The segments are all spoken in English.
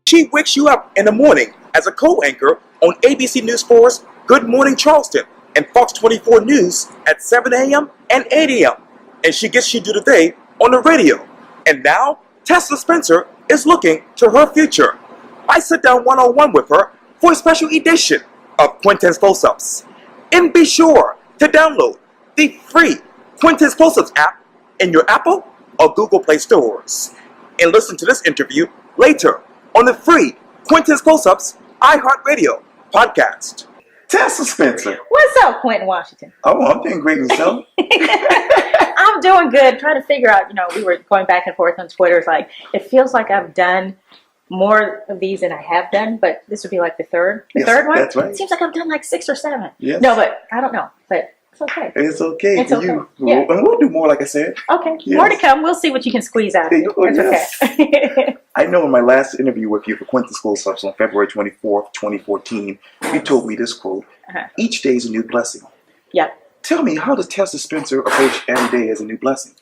She wakes you up in the morning as a co-anchor on ABC News 4's Good Morning Charleston and Fox 24 News at 7 a.m. and 8 a.m. And she gets you through the day on the radio. And now, Tessa Spencer is looking to her future. I sit down one-on-one with her for a special edition of Quintin's Close-Ups. And be sure to download the free Quintin's Close-Ups app in your Apple or Google Play stores. And listen to this interview later on the free Quintin's Close-Ups iHeartRadio podcast. Tessa Spencer. What's up, Quintin, Washington? Oh, I'm doing great myself. I'm doing good. Trying to figure out, we were going back and forth on Twitter. It's like, it feels like I've done more of these than I have done, but this would be like the third one? That's right. It seems like I've done like 6 or 7. Yes. No, but I don't know. But it's okay. It's okay. It's okay. Yeah. And we'll do more, like I said. Okay. Yes. More to come. We'll see what you can squeeze out of me. It's okay. I know in my last interview with you for Quintin's Close-Ups on February 24th, 2014, you told me this quote, each day is a new blessing. Yep. Tell me, how does Tessa Spencer approach every day as a new blessing?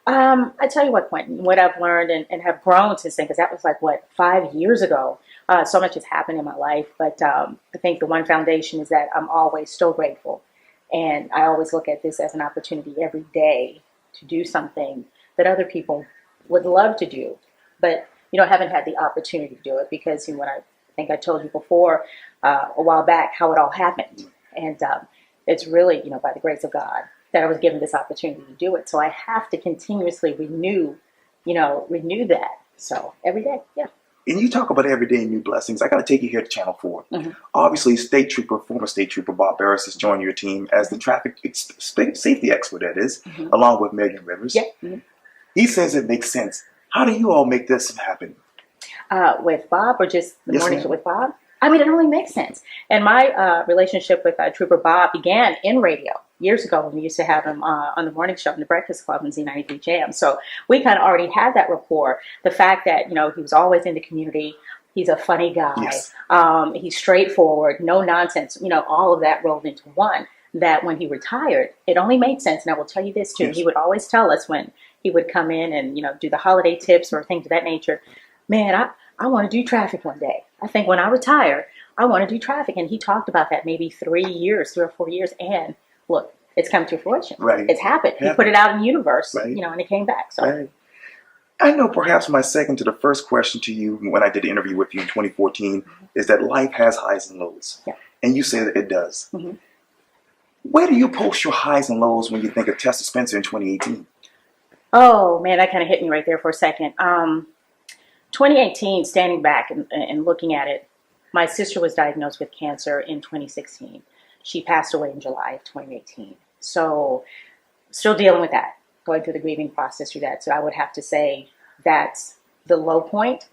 I tell you what, Quintin, what I've learned and have grown since then, because that was like, 5 years ago. So much has happened in my life. But I think the one foundation is that I'm always still grateful. And I always look at this as an opportunity every day to do something that other people would love to do, but, haven't had the opportunity to do it because when I think I told you before a while back how it all happened. And it's really, by the grace of God that I was given this opportunity to do it. So I have to continuously renew that. So every day, yeah. And you talk about everyday new blessings. I got to take you here to Channel 4. Mm-hmm. Obviously, former State Trooper Bob Barris has joined your team as the traffic safety expert, that is, along with Megan Rivers. Yeah. Mm-hmm. He says it makes sense. How do you all make this happen? With Bob or just the morning show with Bob? I mean, it only makes sense. And my relationship with Trooper Bob began in radio years ago when we used to have him on the morning show in the Breakfast Club in Z93 Jam. So we kind of already had that rapport. The fact that, he was always in the community. He's a funny guy. Yes. He's straightforward, no nonsense, all of that rolled into one. That when he retired, it only made sense. And I will tell you this too. Yes. He would always tell us when he would come in and, do the holiday tips or things of that nature. Man, I want to do traffic one day. I think when I retire, I want to do traffic. And he talked about that maybe 3 or 4 years. And look, it's come to fruition. Right. It's happened. He put it out in the universe, and it came back. So. Right. I know perhaps my second to the first question to you when I did the interview with you in 2014 is that life has highs and lows. Yeah. And you say that it does. Mm-hmm. Where do you post your highs and lows when you think of Tessa Spencer in 2018? Oh, man, that kind of hit me right there for a second. 2018, standing back and looking at it, my sister was diagnosed with cancer in 2016. She passed away in July of 2018. So still dealing with that, going through the grieving process through that. So I would have to say that's the low point.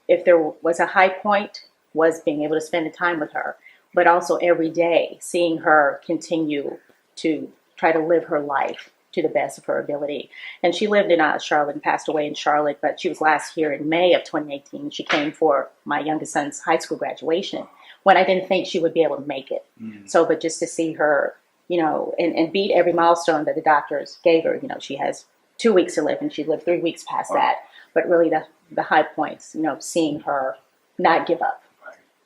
If there was a high point, was being able to spend the time with her, but also every day seeing her continue to try to live her life to the best of her ability. And she lived in Charlotte and passed away in Charlotte, but she was last here in May of 2018. She came for my youngest son's high school graduation when I didn't think she would be able to make it. Mm-hmm. So, but just to see her, and beat every milestone that the doctors gave her, she has 2 weeks to live and she lived 3 weeks past that. But really the high points, seeing her not give up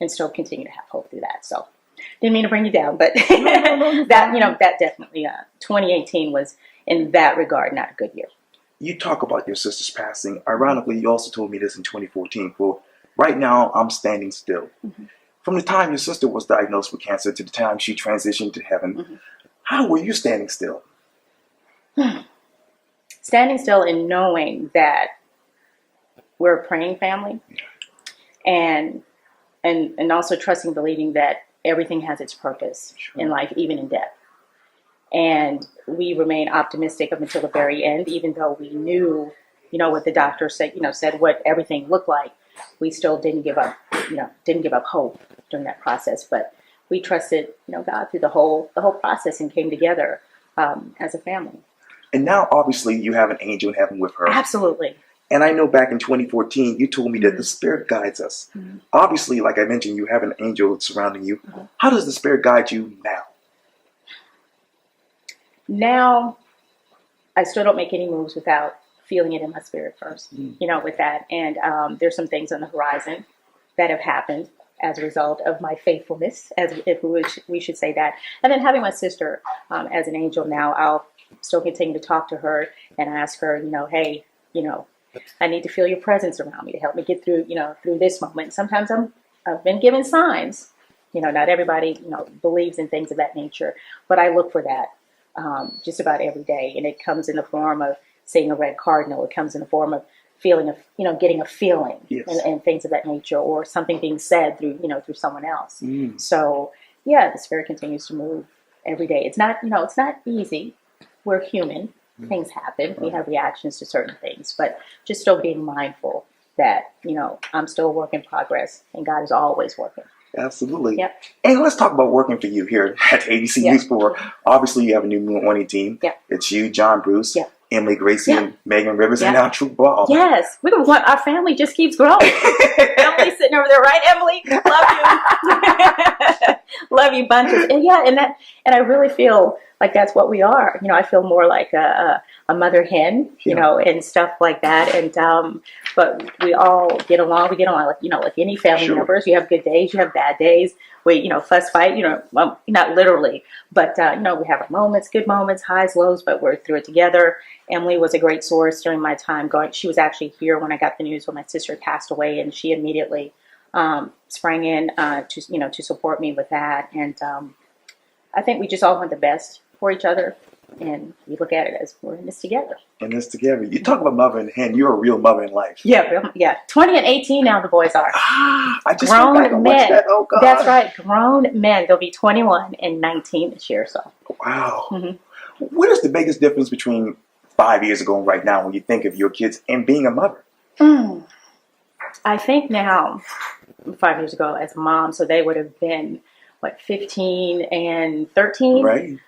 and still continue to have hope through that. So didn't mean to bring you down, but that definitely, 2018 was in that regard, not a good year. You talk about your sister's passing. Ironically, you also told me this in 2014, quote, right now I'm standing still. Mm-hmm. From the time your sister was diagnosed with cancer to the time she transitioned to heaven, how were you standing still? Standing still and knowing that we're a praying family and also trusting, believing that everything has its purpose in life, even in death. And we remain optimistic up until the very end, even though we knew, what the doctor said, said what everything looked like. We still didn't give up, didn't give up hope during that process. But we trusted, God through the whole process and came together as a family. And now, obviously, you have an angel in heaven with her. Absolutely. And I know back in 2014, you told me that the Spirit guides us. Mm-hmm. Obviously, like I mentioned, you have an angel surrounding you. Mm-hmm. How does the Spirit guide you now? Now, I still don't make any moves without feeling it in my spirit first, with that. And there's some things on the horizon that have happened as a result of my faithfulness, as if we should say that. And then having my sister as an angel now, I'll still continue to talk to her and ask her, hey, I need to feel your presence around me to help me get through, through this moment. Sometimes I've been given signs. Not everybody, believes in things of that nature, but I look for that just about every day. And it comes in the form of seeing a red cardinal. It comes in the form of feeling of, getting a feeling and things of that nature, or something being said through, through someone else. So yeah, the spirit continues to move every day. It's not, it's not easy. We're human. Things happen. We have reactions to certain things, but just still being mindful that, I'm still a work in progress and God is always working. Absolutely. Yep. And let's talk about working for you here at ABC News 4. Obviously, you have a new morning team. Yep. It's you, John Bruce, Yep. Emily Gracie, Yep. and Megan Rivers, Yep. and now True Ball. Yes. Our family just keeps growing. Emily's sitting over there, right, Emily? Love you. Love you bunches. And and I really feel like that's what we are. I feel more like a mother hen, and stuff like that. And but we all get along. We get along like any family members. You have good days, you have bad days. We fuss fight. Well, not literally, but we have our moments, good moments, highs, lows. But we're through it together. Emily was a great source during my time going. She was actually here when I got the news when my sister passed away, and she immediately sprang in to support me with that. And I think we just all want the best for each other, and we look at it as we're in this together. You talk about mother and hen. You're a real mother in life. Yeah. 20 and 18 now the boys are. I just grown went back and men. watched that. Oh God. That's right, grown men. They'll be 21 and 19 this year. So. Wow. What is the biggest difference between 5 years ago and right now when you think of your kids and being a mother? I think now, 5 years ago as a mom, so they would have been, 15 and 13? Right.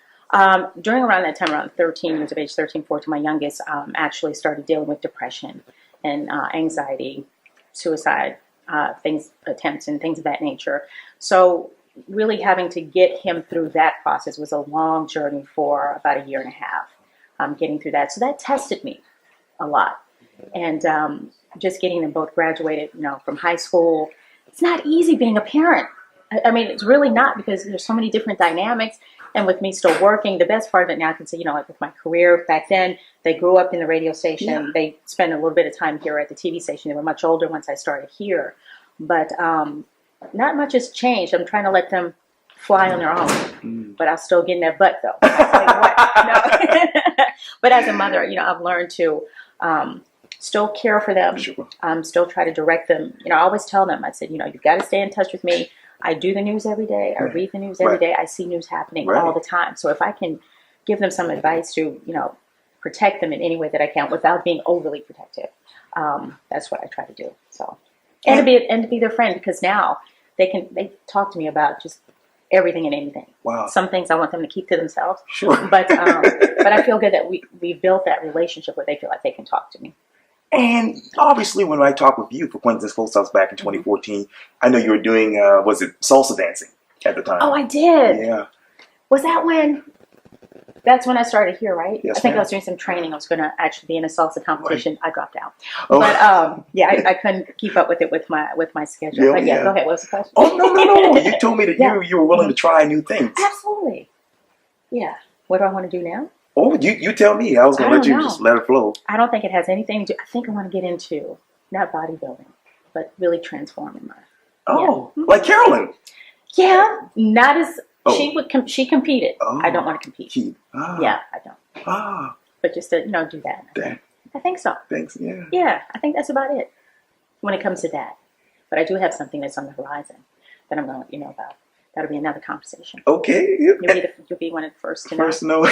During around that time, around 13 years of age, 13, 14, my youngest actually started dealing with depression and anxiety, suicide, attempts and things of that nature. So really having to get him through that process was a long journey for about a year and a half, getting through that. So that tested me a lot. And just getting them both graduated, from high school. It's not easy being a parent. I mean, it's really not, because there's so many different dynamics. And with me still working, the best part of it now, I can say, like with my career back then, they grew up in the radio station. Yeah. They spent a little bit of time here at the TV station. They were much older once I started here. But not much has changed. I'm trying to let them fly on their own. But I'll still get in their butt, though. No. But as a mother, I've learned to still care for them. Sure. Still try to direct them. I always tell them, I said, you've got to stay in touch with me. I do the news every day. I read the news every day. I see news happening all the time. So if I can give them some advice to, protect them in any way that I can without being overly protective, that's what I try to do. So, and to be their friend, because now they talk to me about just everything and anything. Wow. Some things I want them to keep to themselves. Sure. But I feel good that we built that relationship where they feel like they can talk to me. And obviously, when I talked with you for Quintin's Full House back in 2014, I know you were doing, was it salsa dancing at the time? Oh, I did. Yeah. Was that when? That's when I started here, right? Yes, I think ma'am. I was doing some training. I was going to actually be in a salsa competition. Right. I dropped out. Oh. But I couldn't keep up with it with my schedule. But yeah, go ahead. What was the question? Oh, no. You told me that you were willing to try new things. Absolutely. Yeah. What do I want to do now? Oh, you tell me. I was going to let you just let it flow. I don't think it has anything to do. I think I want to get into, not bodybuilding, but really transforming my. Oh, like Carolyn. Yeah. Not as, she competed. Oh. I don't want to compete. Yeah, I don't. But just to, do that. I think so. Thanks, yeah. Yeah, I think that's about it when it comes to that. But I do have something that's on the horizon that I'm going to let you know about. That'll be another conversation. Okay. You'll be one of the first to know. First to know.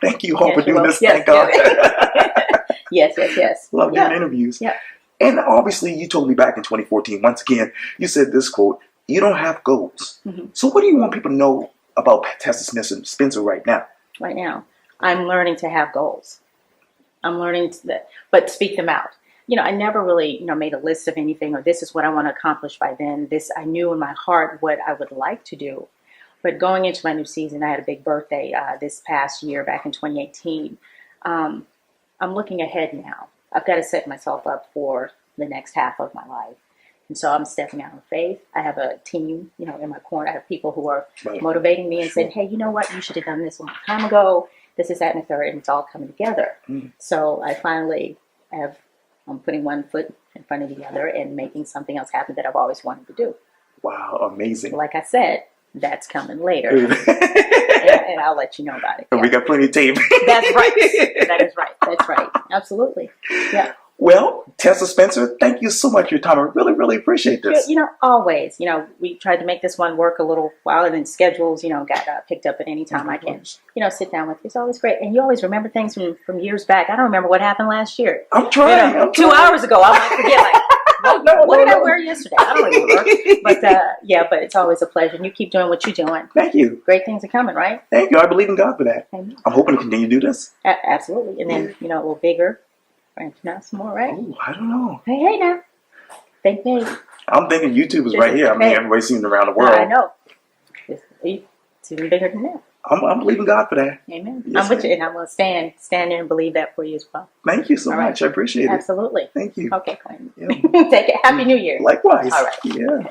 Thank you all for doing this. Yes, Thank God. Yes. Love doing interviews. Yeah. And obviously, you told me back in 2014, once again, you said this quote, you don't have goals. Mm-hmm. So what do you want people to know about Tessa Spencer right now? Right now, I'm learning to have goals. I'm learning but speak them out. I never really, made a list of anything, or this is what I want to accomplish by then. I knew in my heart what I would like to do. But going into my new season, I had a big birthday this past year, back in 2018. I'm looking ahead now. I've got to set myself up for the next half of my life. And so I'm stepping out on faith. I have a team, in my corner. I have people who are motivating me and saying, hey, you know what? You should have done this a long time ago. This is that and the third, and it's all coming together. So I finally I'm putting one foot in front of the other and making something else happen that I've always wanted to do. Wow, amazing. Like I said, that's coming later. and I'll let you know about it. And we got plenty of tape. That's right. That is right. That's right. Absolutely. Yeah. Well, Tessa Spencer, thank you so much for your time. I really, really appreciate this. Always. We tried to make this one work a little while, and then schedules, got picked up at any time I can, sit down with you. It's always great. And you always remember things from years back. I don't remember what happened last year. I'm trying. 2 hours ago, I might forget, what did I wear yesterday? I don't remember. But but it's always a pleasure. And you keep doing what you're doing. Thank you. Great things are coming, right? Thank you. I believe in God for that. Amen. I'm hoping to continue to do this. Absolutely. And then, a little bigger. Branching out some more, right? Oh, I don't know. Hey now. Think big. I'm thinking YouTube is right here. I mean, everybody's seen it around the world. I know. It's even bigger than that. I'm believing God for that. Amen. Yes, I'm with you, and I'm going to stand there and believe that for you as well. Thank you so much. I appreciate it. Absolutely. Thank you. Okay, Quintin. Yeah. Take it. Happy New Year. Likewise. All right. Yeah.